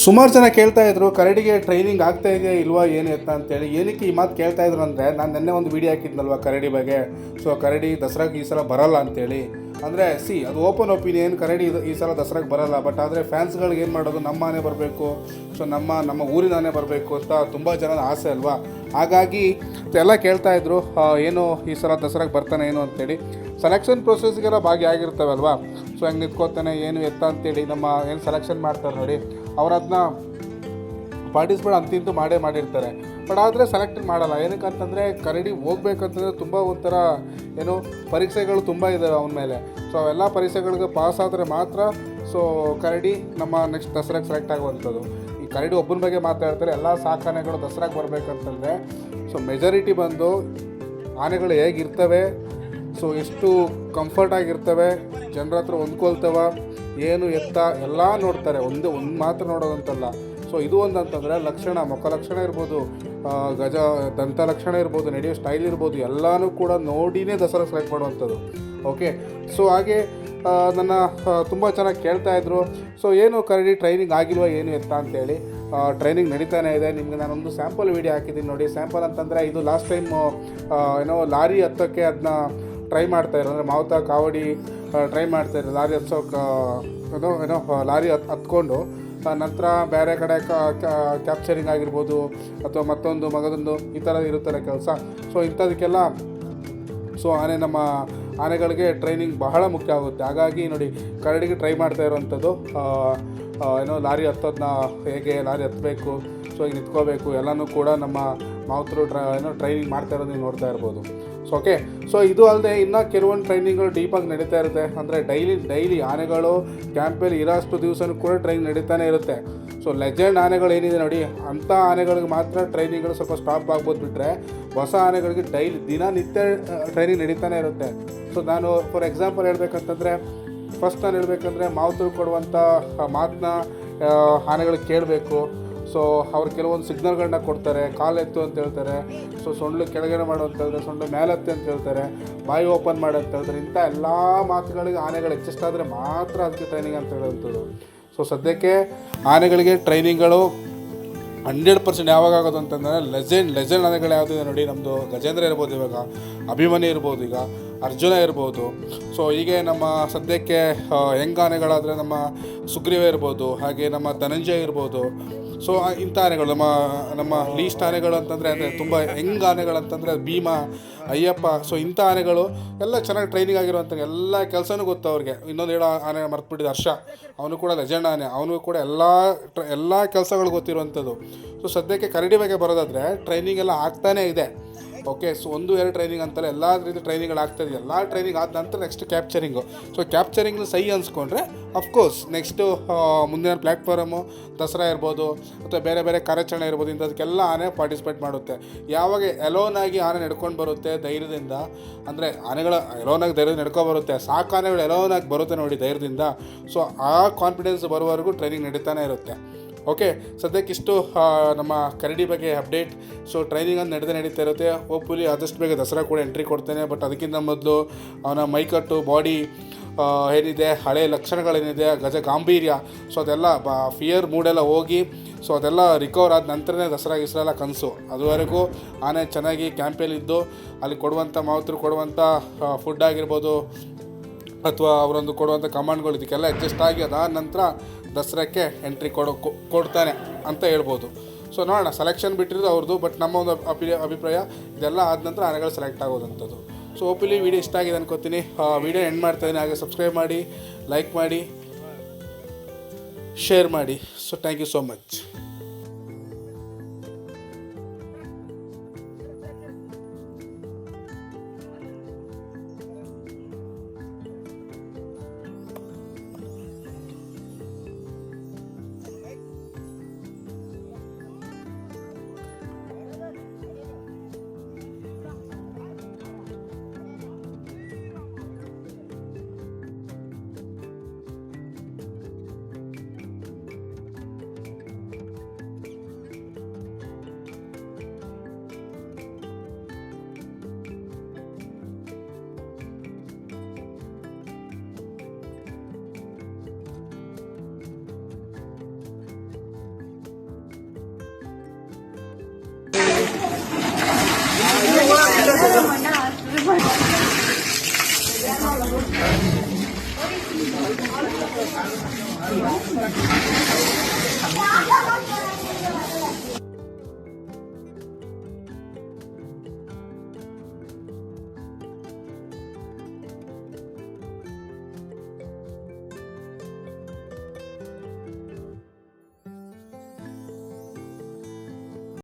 ಸುಮಾರು ಜನ ಕೇಳ್ತಾ ಇದ್ರು ಕರಡಿಗೆ ಟ್ರೈನಿಂಗ್ ಆಗ್ತಾ ಇದೆಯಾ ಇಲ್ವಾ ಏನು ಎತ್ತ ಅಂತೇಳಿ. ಏನಕ್ಕೆ ಈ ಮಾತು ಕೇಳ್ತಾ ಇದ್ರು ಅಂದರೆ, ನಾನು ನಿನ್ನೆ ಒಂದು ವೀಡಿಯೋ ಹಾಕಿದ್ನಲ್ವ ಕರಡಿ ಬಗ್ಗೆ. ಸೊ ಕರಡಿ ದಸರಾಗೆ ಈ ಸಲ ಬರಲ್ಲ ಅಂತೇಳಿ. ಅಂದರೆ ಅದು ಓಪನ್ ಒಪಿನಿಯನ್, ಕರಡಿ ಈ ಸಲ ದಸರಾಗೆ ಬರಲ್ಲ. ಬಟ್ ಆದರೆ ಫ್ಯಾನ್ಸ್ಗಳಿಗೆ ಏನು ಮಾಡೋದು, ನಮ್ಮ ಆನೆ ಬರಬೇಕು, ಸೊ ನಮ್ಮ ಊರಿನ ಆನೆ ಬರಬೇಕು ಅಂತ ತುಂಬ ಜನದ ಆಸೆ ಅಲ್ವಾ. ಹಾಗಾಗಿ ಎಲ್ಲ ಕೇಳ್ತಾಯಿದ್ರು ಏನು ಈ ಸಲ ದಸರಾಗೆ ಬರ್ತಾನೆ ಏನು ಅಂತೇಳಿ. ಸೆಲೆಕ್ಷನ್ ಪ್ರೊಸೆಸ್ಗೆಲ್ಲ ಭಾಗಿಯಾಗಿರ್ತವಲ್ವಾ. ಸೊ ಹೆಂಗೆ ನಿಂತ್ಕೋತಾನೆ ಏನು ಎತ್ತ ಅಂತೇಳಿ ನಮ್ಮ ಏನು ಸೆಲೆಕ್ಷನ್ ಮಾಡ್ತಾರೆ ನೋಡಿ, ಅವ್ರು ಅದನ್ನ ಪಾರ್ಟಿಸಿಪೇಟ್ ಅಂತಿಂತೂ ಮಾಡಿರ್ತಾರೆ. ಬಟ್ ಆದರೆ ಸೆಲೆಕ್ಟ್ ಮಾಡಲ್ಲ. ಏನಕ್ಕಂತಂದರೆ ಕರಡಿ ಹೋಗ್ಬೇಕಂತಂದರೆ ತುಂಬ ಒಂಥರ ಏನು ಪರೀಕ್ಷೆಗಳು ತುಂಬ ಇದ್ದಾವೆ ಅವನ ಮೇಲೆ. ಸೊ ಅವೆಲ್ಲ ಪರೀಕ್ಷೆಗಳಿಗೆ ಪಾಸ್ ಆದರೆ ಮಾತ್ರ ಸೊ ಕರಡಿ ನಮ್ಮ ನೆಕ್ಸ್ಟ್ ದಸರಾಗೆ ಸೆಲೆಕ್ಟ್ ಆಗುವಂಥದ್ದು. ಈ ಕರಡಿ ಒಬ್ಬನ ಬಗ್ಗೆ ಮಾತಾಡ್ತಾರೆ. ಎಲ್ಲ ಸಾಕಾನೆಗಳು ದಸರಾಗೆ ಬರಬೇಕಂತಂದರೆ ಸೊ ಮೆಜಾರಿಟಿ ಬಂದು ಆನೆಗಳು ಹೇಗಿರ್ತವೆ, ಸೊ ಎಷ್ಟು ಕಂಫರ್ಟಾಗಿರ್ತವೆ, ಜನರ ಹತ್ರ ಹೊಂದ್ಕೊಳ್ತವ, ಏನು ಎತ್ತ ಎಲ್ಲ ನೋಡ್ತಾರೆ. ಒಂದು ಮಾತ್ರ ನೋಡೋದಂತಲ್ಲ. ಸೊ ಇದು ಒಂದು ಅಂತಂದರೆ ಲಕ್ಷಣ, ಮುಖ ಲಕ್ಷಣ ಇರ್ಬೋದು, ಗಜ ದಂತ ಲಕ್ಷಣ ಇರ್ಬೋದು, ನಡೆಯೋ ಸ್ಟೈಲ್ ಇರ್ಬೋದು, ಎಲ್ಲನೂ ಕೂಡ ನೋಡಿನೇ ದಸರಾ ಸೆಲೆಕ್ಟ್ ಮಾಡುವಂಥದ್ದು. ಓಕೆ. ಸೊ ಹಾಗೆ ನನ್ನ ತುಂಬ ಚೆನ್ನಾಗಿ ಕೇಳ್ತಾಯಿದ್ರು, ಸೊ ಏನು ಕರಡಿ ಟ್ರೈನಿಂಗ್ ಆಗಿಲ್ವಾ ಏನು ಎತ್ತ ಅಂತೇಳಿ. ಟ್ರೈನಿಂಗ್ ನಡೀತಾನೆ ಇದೆ. ನಿಮಗೆ ನಾನೊಂದು ಸ್ಯಾಂಪಲ್ ವೀಡಿಯೋ ಹಾಕಿದ್ದೀನಿ ನೋಡಿ. ಸ್ಯಾಂಪಲ್ ಅಂತಂದರೆ ಇದು ಲಾಸ್ಟ್ ಟೈಮ್ ಏನೋ ಲಾರಿ ಹತ್ತೋಕ್ಕೆ ಅದನ್ನ ಟ್ರೈ ಮಾಡ್ತಾಯಿದ್ರು. ಅಂದರೆ ಮಾವುತ ಕಾವಡಿ ಟ್ರೈ ಮಾಡ್ತಾಯಿದ್ರು ಲಾರಿ ಹತ್ಸೋಕೆ. ಏನೋ ಲಾರಿ ಹತ್ಕೊಂಡು ನಂತರ ಬೇರೆ ಕಡೆ ಕ್ಯಾಪ್ಚರಿಂಗ್ ಆಗಿರ್ಬೋದು ಅಥವಾ ಮತ್ತೊಂದು ಮಗದೊಂದು ಈ ಥರ ಇರುತ್ತಲ್ಲ ಕೆಲಸ. ಸೊ ಇಂಥದಕ್ಕೆಲ್ಲ ಸೊ ನಮ್ಮ ಆನೆಗಳಿಗೆ ಟ್ರೈನಿಂಗ್ ಬಹಳ ಮುಖ್ಯ ಆಗುತ್ತೆ. ಹಾಗಾಗಿ ನೋಡಿ ಕರಡಿಗೆ ಟ್ರೈ ಮಾಡ್ತಾ ಇರೋವಂಥದ್ದು ಏನೋ ಲಾರಿ ಹತ್ತೋದನ್ನ ಹೇಗೆ ಲಾರಿ ಹತ್ತಬೇಕು, ಸೊ ಈಗ ನಿಂತ್ಕೋಬೇಕು, ಎಲ್ಲನೂ ಕೂಡ ನಮ್ಮ ಮಾವುತರು ಟ್ರೈನಿಂಗ್ ಮಾಡ್ತಾ ಇರೋದು ನೀವು ನೋಡ್ತಾ ಇರ್ಬೋದು. So okay. ಸೊ ಇದು ಅಲ್ಲದೆ ಇನ್ನೂ ಕೆಲವೊಂದು ಟ್ರೈನಿಂಗ್ಗಳು ಡೀಪಾಗಿ ನಡೀತಾ ಇರುತ್ತೆ. ಅಂದರೆ ಡೈಲಿ ಆನೆಗಳು ಕ್ಯಾಂಪಲ್ಲಿ ಇರೋಷ್ಟು ದಿವಸನೂ ಕೂಡ ಟ್ರೈನಿಂಗ್ ನಡೀತಾನೆ ಇರುತ್ತೆ. ಸೊ ಲೆಜೆಂಡ್ ಆನೆಗಳು ಏನಿದೆ ನೋಡಿ, ಅಂಥ ಆನೆಗಳಿಗೆ ಮಾತ್ರ ಟ್ರೈನಿಂಗ್ಗಳು ಸ್ವಲ್ಪ ಸ್ಟಾಪ್ ಆಗ್ಬೋದು. ಬಿಟ್ಟರೆ ಹೊಸ ಆನೆಗಳಿಗೆ ದಿನನಿತ್ಯ ಟ್ರೈನಿಂಗ್ ನಡೀತಾನೆ ಇರುತ್ತೆ. ಸೊ ನಾನು ಫಾರ್ ಎಕ್ಸಾಂಪಲ್ ಹೇಳ್ಬೇಕಂತಂದರೆ, ಫಸ್ಟ್ ನಾನು ಹೇಳ್ಬೇಕಂದ್ರೆ ಮಾವುತರು ಕೊಡುವಂಥ ಮಾತನ್ನ ಆನೆಗಳಿಗೆ ಕೇಳಬೇಕು. ಸೊ ಅವ್ರು ಕೆಲವೊಂದು ಸಿಗ್ನಲ್ಗಳನ್ನ ಕೊಡ್ತಾರೆ. ಕಾಲೆತ್ತು ಅಂತ ಹೇಳ್ತಾರೆ, ಸೊ ಸೊಂಡ್ಲು ಕೆಳಗಡೆ ಮಾಡು ಅಂತ ಹೇಳ್ತಾರೆ, ಸೊಂಡು ಮೇಲೆತ್ತೆ ಅಂತ ಹೇಳ್ತಾರೆ, ಬಾಯಿ ಓಪನ್ ಮಾಡು ಅಂತ ಹೇಳ್ತಾರೆ. ಇಂಥ ಎಲ್ಲ ಮಾತುಗಳಿಗೆ ಆನೆಗಳು ಅಡ್ಜಸ್ಟ್ ಆದರೆ ಮಾತ್ರ ಅದಕ್ಕೆ ಟ್ರೈನಿಂಗ್ ಅಂತ ಹೇಳುವಂಥದ್ದು. ಸೊ ಸದ್ಯಕ್ಕೆ ಆನೆಗಳಿಗೆ ಟ್ರೈನಿಂಗ್ಗಳು 100% ಯಾವಾಗ ಆಗೋದು ಅಂತಂದರೆ ಲೆಜೆಂಡ್ ಆನೆಗಳು ಯಾವುದಿದೆ ನೋಡಿ, ನಮ್ಮದು ಗಜೇಂದ್ರ ಇರ್ಬೋದು, ಇವಾಗ ಅಭಿಮನ್ಯು ಇರ್ಬೋದು, ಈಗ ಅರ್ಜುನ ಇರ್ಬೋದು. ಸೊ ಹೀಗೆ ನಮ್ಮ ಸದ್ಯಕ್ಕೆ ಯಂಗ್ ಆನೆಗಳಾದರೆ ನಮ್ಮ ಸುಗ್ರೀವ ಇರ್ಬೋದು, ಹಾಗೆ ನಮ್ಮ ಧನಂಜಯ ಇರ್ಬೋದು. ಸೊ ಇಂಥ ಆನೆಗಳು ನಮ್ಮ ಲೀಸ್ಟ್ ಆನೆಗಳು ಅಂತಂದರೆ, ಅಂದರೆ ತುಂಬ ಯಂಗ್ ಆನೆಗಳಂತಂದರೆ ಭೀಮ, ಅಯ್ಯಪ್ಪ. ಸೊ ಇಂಥ ಆನೆಗಳು ಎಲ್ಲ ಚೆನ್ನಾಗಿ ಟ್ರೈನಿಂಗ್ ಆಗಿರುವಂಥ ಎಲ್ಲ ಕೆಲಸನೂ ಗೊತ್ತು ಅವ್ರಿಗೆ. ಇನ್ನೊಂದು ಹೇಳೋ ಆನೆ ಮರ್ತ್ಬಿಟ್ಟಿದ್ದು ಹರ್ಷ, ಅವನು ಕೂಡ ಲೆಜೆಂಡ್ ಆನೆ, ಅವನು ಕೂಡ ಎಲ್ಲ ಕೆಲಸಗಳು ಗೊತ್ತಿರುವಂಥದ್ದು. ಸೊ ಸದ್ಯಕ್ಕೆ ಕರಡಿ ಬಗ್ಗೆ ಬರೋದಾದರೆ ಟ್ರೈನಿಂಗ್ ಎಲ್ಲ ಆಗ್ತಾನೇ ಇದೆ. ಓಕೆ. ಸೊ 1-2 ಟ್ರೈನಿಂಗ್ ಅಂತಲ್ಲ, ಎಲ್ಲ ರೀತಿ ಟ್ರೈನಿಂಗ್ಗಳು ಆಗ್ತಾಯಿದೆ. ಎಲ್ಲ ಟ್ರೈನಿಂಗ್ ಆದ ನಂತರ ನೆಕ್ಸ್ಟ್ ಕ್ಯಾಪ್ಚರಿಂಗು. ಸೊ ಕ್ಯಾಪ್ಚರಿಂಗ್ನ ಸೈ ಅನ್ಸ್ಕೊಂಡ್ರೆ ಅಫ್ಕೋರ್ಸ್ ನೆಕ್ಸ್ಟು ಮುಂದಿನ ಪ್ಲ್ಯಾಟ್ಫಾರಮು ದಸರಾ ಇರ್ಬೋದು ಅಥವಾ ಬೇರೆ ಕಾರ್ಯಾಚರಣೆ ಇರ್ಬೋದು, ಇಂಥದಕ್ಕೆಲ್ಲ ಆನೆ ಪಾರ್ಟಿಸಿಪೇಟ್ ಮಾಡುತ್ತೆ. ಯಾವಾಗ ಎಲೋನಾಗಿ ಆನೆ ನಡ್ಕೊಂಡು ಬರುತ್ತೆ ಧೈರ್ಯದಿಂದ, ಅಂದರೆ ಆನೆಗಳು ಎಲೋನಾಗಿ ಧೈರ್ಯದಿಂದ ನಡ್ಕೊಂಡು ಬರುತ್ತೆ, ಸಾಕು ಆನೆಗಳು ಎಲೋನಾಗಿ ಬರುತ್ತೆ ನೋಡಿ ಧೈರ್ಯದಿಂದ. ಸೊ ಆ ಕಾನ್ಫಿಡೆನ್ಸ್ ಬರೋವರೆಗೂ ಟ್ರೈನಿಂಗ್ ನಡೀತಾನೆ ಇರುತ್ತೆ. ಓಕೆ. ಸದ್ಯಕ್ಕಿಷ್ಟು ನಮ್ಮ ಕರಡಿ ಬಗ್ಗೆ ಅಪ್ಡೇಟ್. ಸೊ ಟ್ರೈನಿಂಗ್ ಅಂತ ನಡೀತಾ ಇರುತ್ತೆ. ಹೋಪ್ಫುಲಿ ಆದಷ್ಟು ಬೇಗ ದಸರಾ ಕೂಡ ಎಂಟ್ರಿ ಕೊಡ್ತೇನೆ. ಬಟ್ ಅದಕ್ಕಿಂತ ಮೊದಲು ಅವನ ಮೈಕಟ್ಟು, ಬಾಡಿ ಏನಿದೆ, ಹಳೆ ಲಕ್ಷಣಗಳೇನಿದೆ, ಗಜ ಗಾಂಭೀರ್ಯ, ಸೊ ಅದೆಲ್ಲ ಫಿಯರ್ ಮೂಡೆಲ್ಲ ಹೋಗಿ ಸೊ ಅದೆಲ್ಲ ರಿಕವರ್ ಆದ ನಂತರನೇ ದಸರಾ ಗಿಸರೆಲ್ಲ ಕನಸು. ಅದುವರೆಗೂ ಆನೆ ಚೆನ್ನಾಗಿ ಕ್ಯಾಂಪಲ್ಲಿದ್ದು ಅಲ್ಲಿ ಕೊಡುವಂಥ ಮಾವುತರು ಕೊಡುವಂಥ ಫುಡ್ ಆಗಿರ್ಬೋದು ಅಥವಾ ಅವರೊಂದು ಕೊಡುವಂಥ ಕಮಾಂಡ್ಗಳು ಇದಕ್ಕೆಲ್ಲ ಅಡ್ಜಸ್ಟ್ ಆಗಿ ಅದಾದ ನಂತರ ದಸರಾಕ್ಕೆ ಎಂಟ್ರಿ ಕೊಡ್ತಾನೆ ಅಂತ ಹೇಳ್ಬೋದು. ಸೊ ನೋಡೋಣ, ಸೆಲೆಕ್ಷನ್ ಬಿಟ್ಟಿರೋದು ಅವ್ರದ್ದು. ಬಟ್ ನಮ್ಮ ಒಂದು ಅಭಿಪ್ರಾಯ ಇದೆಲ್ಲ ಆದ ನಂತರ ಆನೆಗಳು ಸೆಲೆಕ್ಟ್ ಆಗೋದಂಥದ್ದು. ಸೊ ಹೋಪ್ಫುಲಿ ವಿಡಿಯೋ ಇಷ್ಟ ಆಗಿದೆ ಅನ್ಕೋತೀನಿ. ವಿಡಿಯೋ ಎಂಡ್ ಮಾಡ್ತಾಯಿದ್ದೀನಿ. ಹಾಗೆ ಸಬ್ಸ್ಕ್ರೈಬ್ ಮಾಡಿ, ಲೈಕ್ ಮಾಡಿ, ಶೇರ್ ಮಾಡಿ. So thank you so much.